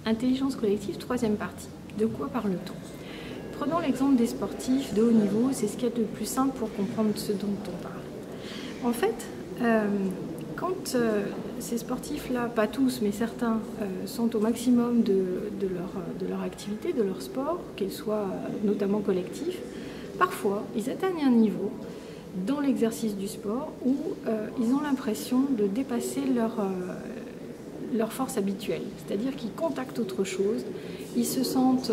Intelligence collective, troisième partie. De quoi parle-t-on? Prenons l'exemple des sportifs de haut niveau, c'est ce qu'il y a de plus simple pour comprendre ce dont on parle. En fait, quand ces sportifs-là, pas tous, mais certains, sont au maximum de leur activité, de leur sport, qu'il soit notamment collectif, parfois ils atteignent un niveau dans l'exercice du sport où ils ont l'impression de dépasser leur force habituelle, c'est-à-dire qu'ils contactent autre chose, ils se sentent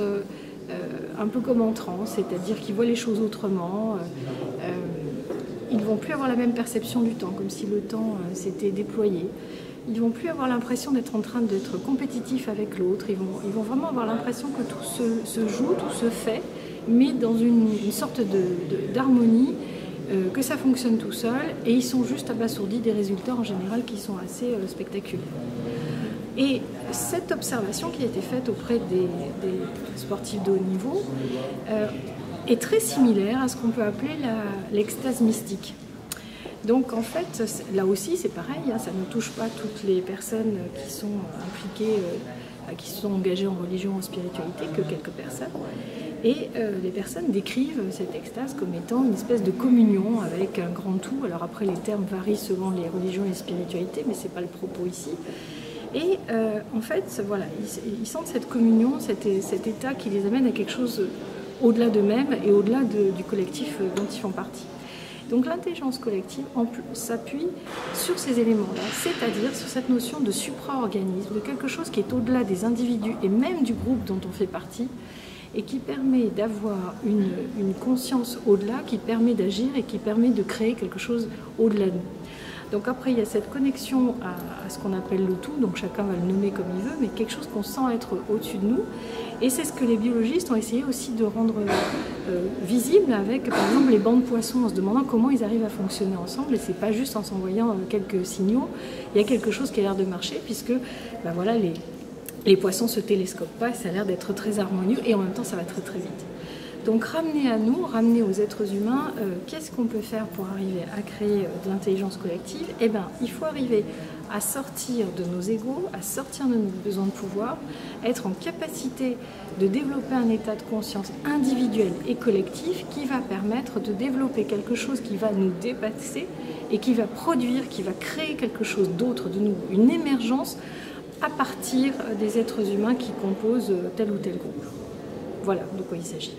un peu comme en transe, c'est-à-dire qu'ils voient les choses autrement, ils ne vont plus avoir la même perception du temps, comme si le temps s'était déployé, ils ne vont plus avoir l'impression d'être en train d'être compétitifs avec l'autre, ils vont vraiment avoir l'impression que tout se joue, tout se fait, mais dans une sorte d'harmonie, que ça fonctionne tout seul, et ils sont juste abasourdis des résultats en général qui sont assez spectaculaires. Et cette observation qui a été faite auprès des sportifs de haut niveau est très similaire à ce qu'on peut appeler l'extase mystique. Donc en fait, là aussi c'est pareil, hein, ça ne touche pas toutes les personnes qui sont impliquées, qui se sont engagées en religion ou en spiritualité, que quelques personnes. Et les personnes décrivent cette extase comme étant une espèce de communion avec un grand tout. Alors après, les termes varient selon les religions et les spiritualités, mais ce n'est pas le propos ici. Et en fait, voilà, ils sentent cette communion, cet état qui les amène à quelque chose au-delà d'eux-mêmes et au-delà du collectif dont ils font partie. Donc l'intelligence collective s'appuie sur ces éléments-là, c'est-à-dire sur cette notion de supra-organisme, de quelque chose qui est au-delà des individus et même du groupe dont on fait partie, et qui permet d'avoir une conscience au-delà, qui permet d'agir et qui permet de créer quelque chose au-delà de nous. Donc après, il y a cette connexion à ce qu'on appelle le tout, donc chacun va le nommer comme il veut, mais quelque chose qu'on sent être au-dessus de nous. Et c'est ce que les biologistes ont essayé aussi de rendre visible avec, par exemple, les bancs de poissons, en se demandant comment ils arrivent à fonctionner ensemble. Et c'est pas juste en s'envoyant quelques signaux, il y a quelque chose qui a l'air de marcher, puisque ben voilà, les poissons se télescopent pas, ça a l'air d'être très harmonieux, et en même temps ça va très très vite. Donc ramener à nous, ramener aux êtres humains, qu'est-ce qu'on peut faire pour arriver à créer de l'intelligence collective? Eh bien, il faut arriver à sortir de nos égos, à sortir de nos besoins de pouvoir, être en capacité de développer un état de conscience individuel et collectif qui va permettre de développer quelque chose qui va nous dépasser et qui va produire, qui va créer quelque chose d'autre de nous, une émergence à partir des êtres humains qui composent tel ou tel groupe. Voilà de quoi il s'agit.